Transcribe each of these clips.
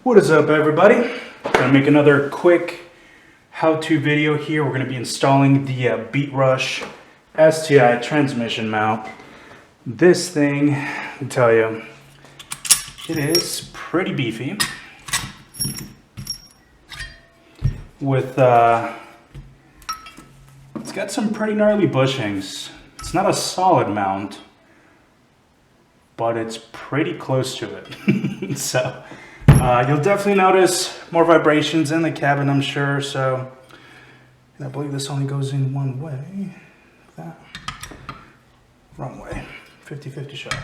What is up, everybody? Gonna make another quick how-to video here. We're gonna be installing the Beatrush STI transmission mount. This thing, I tell you, it is pretty beefy. With it's got some pretty gnarly bushings. It's not a solid mount, but it's pretty close to it. So you'll definitely notice more vibrations in the cabin, I'm sure. So, and I believe this only goes in one way. That wrong way. 50-50 shot.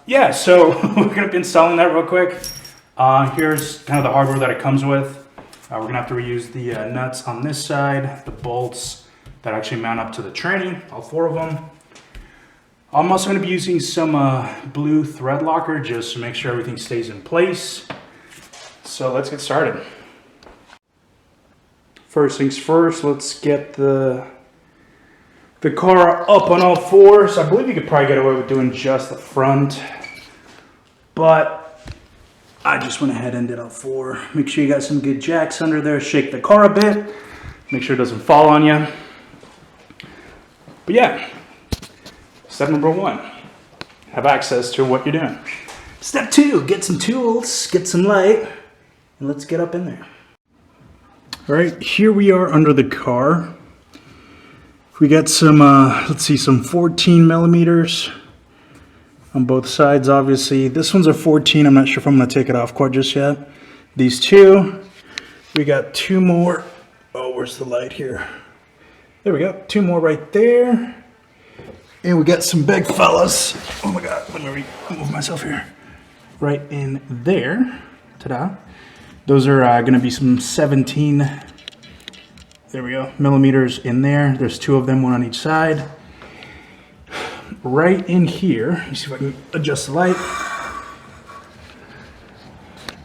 Yeah, so we're gonna be installing that real quick. Here's kind of the hardware that it comes with. We're gonna have to reuse the nuts on this side, the bolts that actually mount up to the tranny, all four of them. I'm also going to be using some blue thread locker just to make sure everything stays in place. So let's get started. First things first, let's get the car up on all fours. I believe you could probably get away with doing just the front, but I just went ahead and did all four. Make sure you got some good jacks under there. Shake the car a bit. Make sure it doesn't fall on you. But yeah. Step number one, have access to what you're doing. Step two, get some tools, get some light, and let's get up in there. All right, here we are under the car. We got some, let's see, some 14 millimeters on both sides, obviously. This one's a 14. I'm not sure if I'm gonna take it off quite just yet. These two, we got two more. Oh, where's the light here? There we go, two more right there. And we got some big fellas. Oh my God, let me move myself here. Right in there, ta-da. Those are gonna be some 17, there we go, millimeters in there. There's two of them, one on each side. Right in here, let me see if I can adjust the light.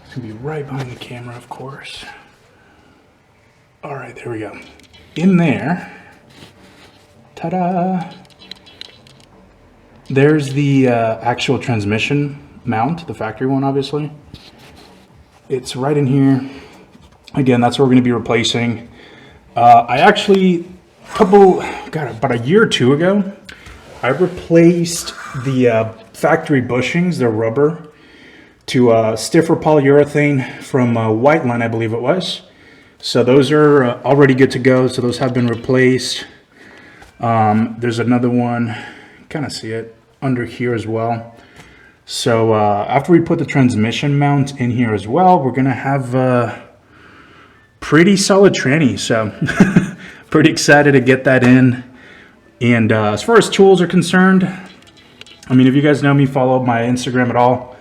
It's gonna be right behind the camera, of course. All right, there we go. In there, ta-da. There's the actual transmission mount, the factory one, obviously. It's right in here. Again, that's what we're going to be replacing. I actually, about a year or two ago, I replaced the factory bushings, they're rubber, to stiffer polyurethane from Whiteline, I believe it was. So those are already good to go. So those have been replaced. There's another one, kind of see it under here as well. So after we put the transmission mount in here as well, we're gonna have a pretty solid tranny. So pretty excited to get that in. And as far as tools are concerned, I mean, if you guys know me, follow my Instagram at all,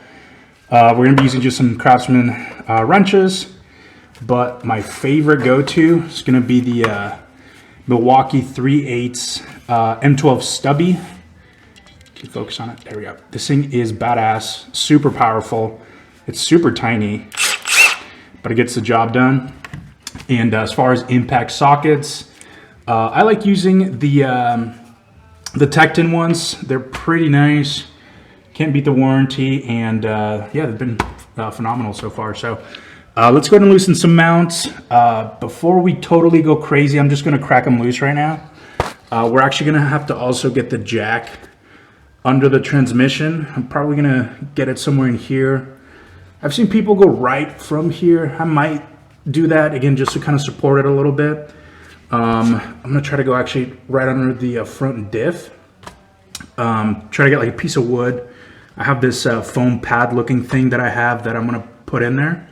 we're gonna be using just some Craftsman wrenches, but my favorite go-to is gonna be the Milwaukee 3/8 M12 stubby. Keep focus on it. There we go. This thing is badass, super powerful. It's super tiny, but it gets the job done. And as far as impact sockets, I like using the Tecton ones. They're pretty nice. Can't beat the warranty, and yeah, they've been phenomenal so far. So let's go ahead and loosen some mounts. Before we totally go crazy, I'm just going to crack them loose right now. We're actually going to have to also get the jack under the transmission. I'm probably gonna get it somewhere in here. I've seen people go right from here. I might do that again just to kind of support it a little bit. I'm gonna try to go actually right under the front diff. Try to get like a piece of wood. I have this foam pad looking thing that I have that I'm gonna put in there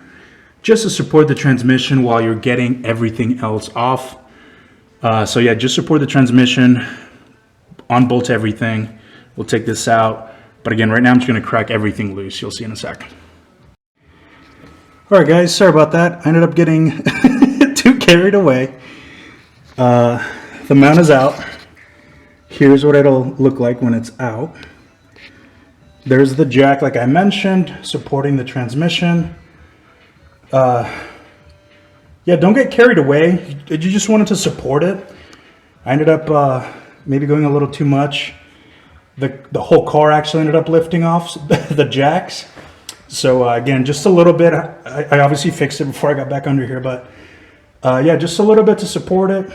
just to support the transmission while you're getting everything else off. So yeah, just support the transmission, unbolt everything. We'll take this out, but again, right now I'm just gonna crack everything loose. You'll see in a second. All right, guys, sorry about that. I ended up getting too carried away. The mount is out. Here's what it'll look like when it's out. There's the jack, like I mentioned, supporting the transmission. Yeah, don't get carried away. You just wanted to support it. I ended up maybe going a little too much. The whole car actually ended up lifting off the jacks. So again, just a little bit. I obviously fixed it before I got back under here, but yeah, just a little bit to support it.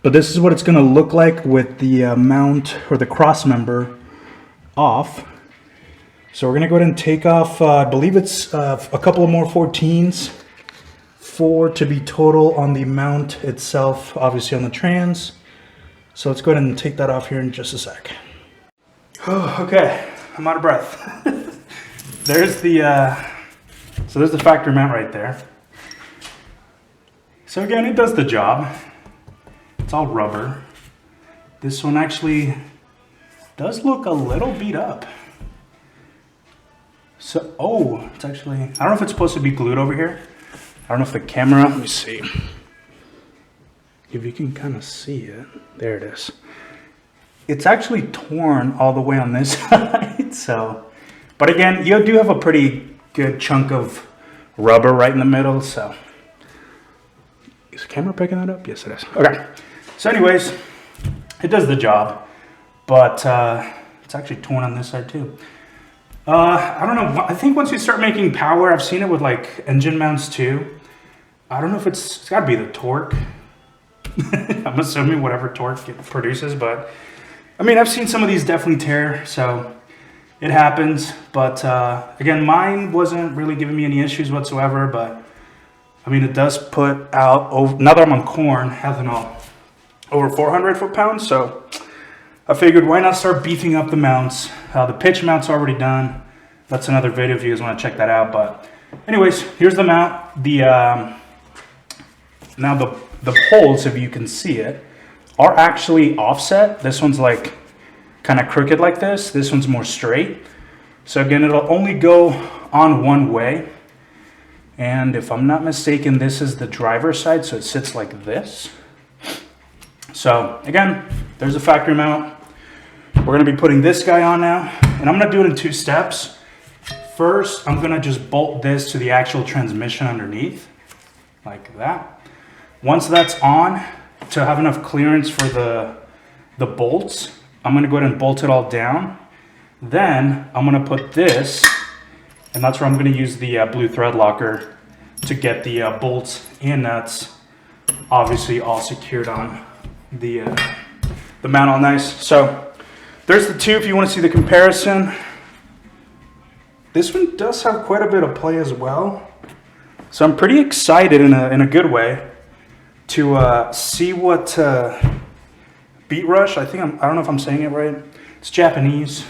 But this is what it's going to look like with the mount or the cross member off. So we're going to go ahead and take off, I believe it's a couple of more 14s. 4 to be total on the mount itself, obviously on the trans. So let's go ahead and take that off here in just a sec. Oh, okay, I'm out of breath. There's the factory mount right there. So again, it does the job. It's all rubber. This one actually does look a little beat up. So, oh, it's actually, I don't know if it's supposed to be glued over here. I don't know if the camera, let me see. If you can kind of see it. There it is. It's actually torn all the way on this side. So, but again, you do have a pretty good chunk of rubber right in the middle. So, is the camera picking that up? Yes, it is. Okay. So anyways, it does the job, but it's actually torn on this side too. I don't know. I think once you start making power, I've seen it with like engine mounts too. I don't know if it's got to be the torque. I'm assuming whatever torque it produces, but I mean, I've seen some of these definitely tear, so it happens. But again, mine wasn't really giving me any issues whatsoever, but I mean, it does put out, over, now that I'm on corn, ethanol, over 400 foot-pounds, so I figured why not start beefing up the mounts. The pitch mount's already done. That's another video if you guys want to check that out. But anyways, here's the mount. Now the poles, if you can see it, are actually offset. This one's like kind of crooked like this. This one's more straight. So again, it'll only go on one way. And if I'm not mistaken, this is the driver's side, so it sits like this. So again, there's a factory mount. We're gonna be putting this guy on now, and I'm gonna do it in 2 steps. First, I'm gonna just bolt this to the actual transmission underneath, like that. Once that's on, to have enough clearance for the bolts, I'm gonna go ahead and bolt it all down. Then I'm gonna put this, and that's where I'm gonna use the blue thread locker to get the bolts and nuts obviously all secured on the mount all nice. So there's the 2 if you want to see the comparison. This one does have quite a bit of play as well. So I'm pretty excited in a good way to see what Beatrush, I don't know if I'm saying it right. It's Japanese.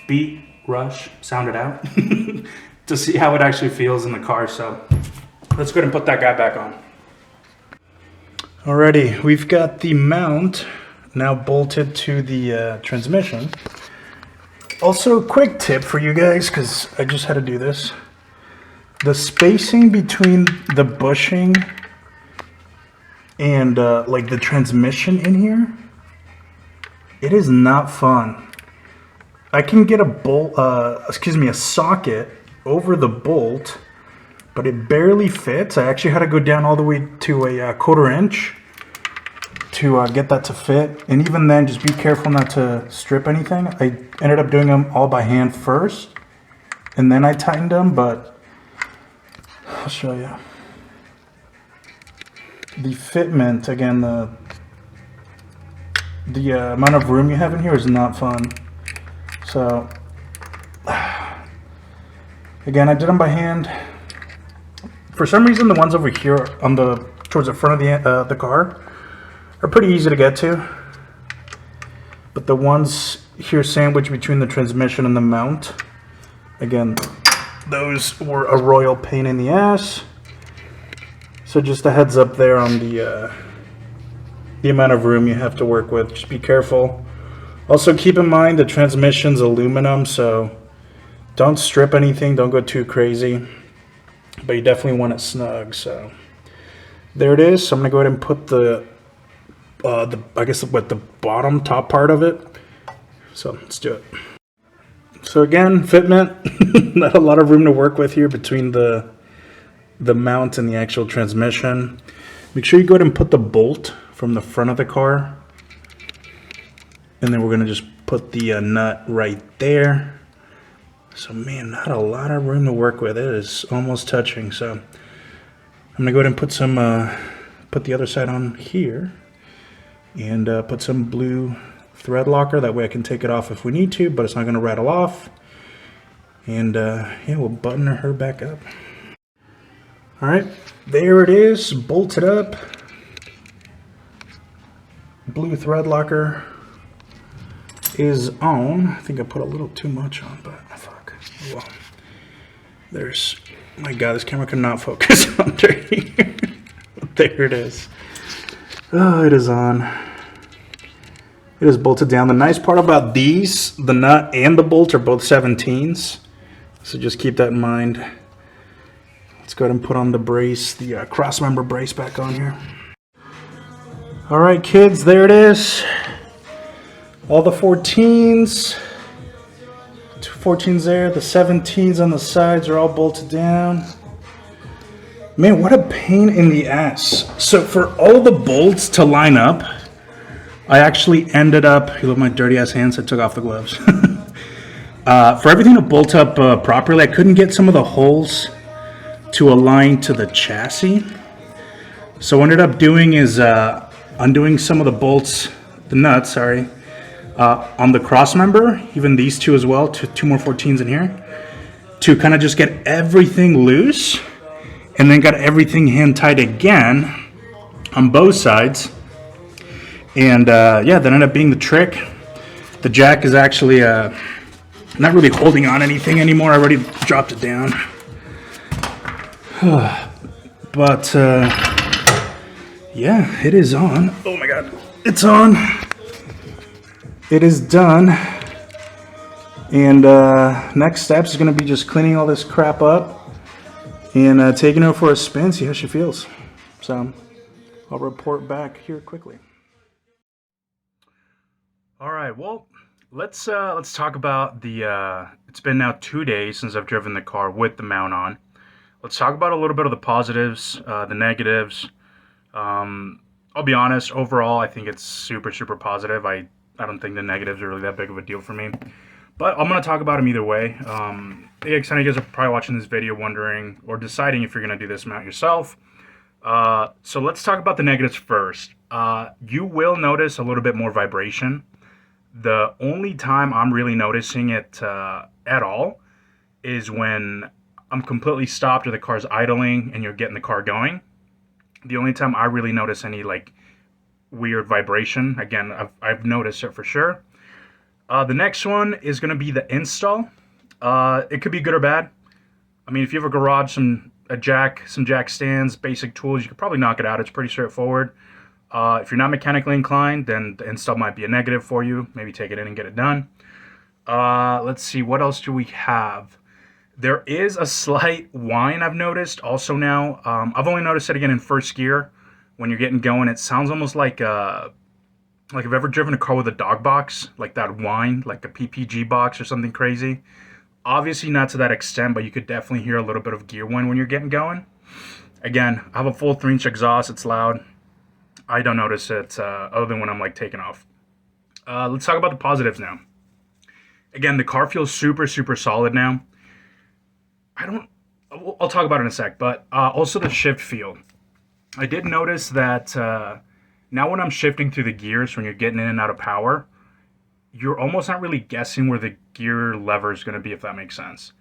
Beatrush, sound it out. To see how it actually feels in the car. So let's go ahead and put that guy back on. Alrighty, we've got the mount now bolted to the transmission. Also, quick tip for you guys, because I just had to do this. The spacing between the bushing and like the transmission in here, it is not fun. I can get a bolt, a socket over the bolt, but it barely fits. I actually had to go down all the way to a 1/4 inch to get that to fit. And even then, just be careful not to strip anything. I ended up doing them all by hand first, and then I tightened them, but I'll show you. The fitment, again, the amount of room you have in here is not fun. So, again, I did them by hand. For some reason, the ones over here on towards the front of the car are pretty easy to get to. But the ones here sandwiched between the transmission and the mount, again, those were a royal pain in the ass. So just a heads up there on the amount of room you have to work with. Just be careful. Also keep in mind the transmission's aluminum, so don't strip anything, don't go too crazy. But you definitely want it snug. So there it is. So I'm gonna go ahead and put I guess what the top part of it. So let's do it. So again, fitment, not a lot of room to work with here between the mount and the actual transmission. Make sure you go ahead and put the bolt from the front of the car, and then we're gonna just put the nut right there. So man, not a lot of room to work with. It is almost touching. So I'm gonna go ahead and put some, put the other side on here, and put some blue thread locker. That way I can take it off if we need to, but it's not gonna rattle off. And yeah, we'll button her back up. All right, there it is, bolted up. Blue thread locker is on. I think I put a little too much on, but fuck. Well, there's, my God, this camera could not focus under here. There it is. Oh, it is on. It is bolted down. The nice part about these, the nut and the bolt are both 17s. So just keep that in mind. Let's go ahead and put on the brace, the cross member brace back on here. All right, kids, there it is. All the 14s. 2 14s there. The 17s on the sides are all bolted down. Man, what a pain in the ass. So for all the bolts to line up, I actually ended up, you love my dirty ass hands, I took off the gloves. For everything to bolt up properly, I couldn't get some of the holes to align to the chassis. So what I ended up doing is undoing some of the bolts, the nuts, sorry, on the cross member, even these two as well, two more 14s in here, to kind of just get everything loose, and then got everything hand tight again on both sides. And yeah, that ended up being the trick. The jack is actually not really holding on anything anymore. I already dropped it down. But yeah, it is on. Oh my God, it's on. It is done. And next steps is going to be just cleaning all this crap up and taking her for a spin, see how she feels. So I'll report back here quickly. All right, well, let's talk about the, it's been now 2 days since I've driven the car with the mount on. Let's talk about a little bit of the positives, the negatives. I'll be honest, overall, I think it's super, super positive. I don't think the negatives are really that big of a deal for me. But I'm going to talk about them either way. Yeah, some of you guys are probably watching this video wondering or deciding if you're going to do this mount yourself. So let's talk about the negatives first. You will notice a little bit more vibration. The only time I'm really noticing it at all is when I'm completely stopped or the car's idling and you're getting the car going. The only time I really notice any like weird vibration, again, I've noticed it for sure. The next one is going to be the install. It could be good or bad. I mean, if you have a garage, some jack stands, basic tools, you could probably knock it out. It's pretty straightforward. If you're not mechanically inclined, then the install might be a negative for you. Maybe take it in and get it done. Let's see, what else do we have? There is a slight whine I've noticed also now. I've only noticed it again in first gear. When you're getting going, it sounds almost like if you've ever driven a car with a dog box, like that whine, like a PPG box or something crazy. Obviously not to that extent, but you could definitely hear a little bit of gear whine when you're getting going. Again, I have a full 3-inch exhaust. It's loud. I don't notice it other than when I'm like taking off. Let's talk about the positives now. Again, the car feels super, super solid now. I'll talk about it in a sec, but also the shift feel. I did notice that now when I'm shifting through the gears, when you're getting in and out of power, you're almost not really guessing where the gear lever is going to be, if that makes sense.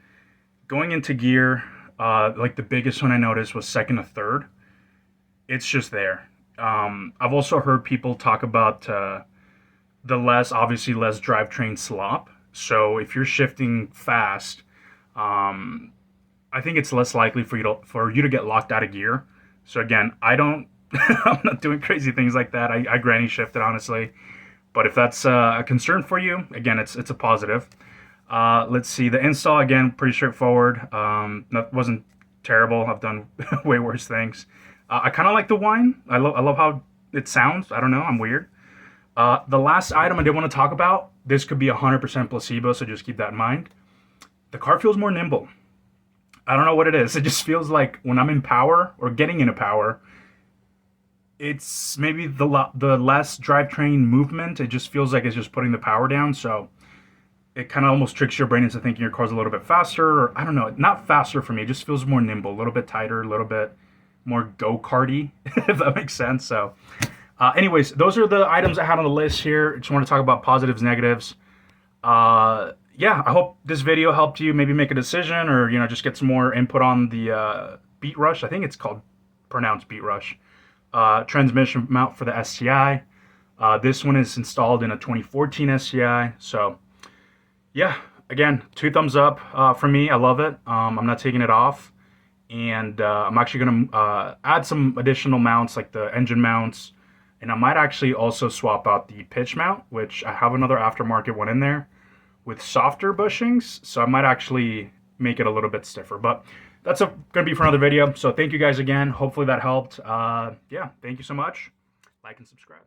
Going into gear, like the biggest one I noticed was second to third. It's just there. I've also heard people talk about the obviously less drivetrain slop. So if you're shifting fast, I think it's less likely for you to get locked out of gear. So again, I'm not doing crazy things like that. I granny shifted, honestly. But if that's a concern for you, again, it's a positive. Let's see, the install, again, pretty straightforward. That wasn't terrible. I've done way worse things. I kind of like the whine. I love how it sounds. I don't know, I'm weird. The last item I did want to talk about, this could be 100% placebo, so just keep that in mind. The car feels more nimble. I don't know what it is. It just feels like when I'm in power or getting into power, it's maybe the less drivetrain movement. It just feels like it's just putting the power down. So it kind of almost tricks your brain into thinking your car's a little bit faster, or I don't know, not faster for me. It just feels more nimble, a little bit tighter, a little bit more go-karty, if that makes sense. So anyways, those are the items I had on the list here. Just want to talk about positives, negatives. Yeah, I hope this video helped you maybe make a decision, or just get some more input on the Beatrush. I think it's called pronounced Beatrush transmission mount for the STI. This one is installed in a 2014 STI. So yeah, again, 2 thumbs up for me. I love it. I'm not taking it off, and I'm actually going to add some additional mounts like the engine mounts, and I might actually also swap out the pitch mount, which I have another aftermarket one in there with softer bushings, so I might actually make it a little bit stiffer. But that's going to be for another video. So thank you guys again. Hopefully that helped. Yeah, thank you so much. Like and subscribe.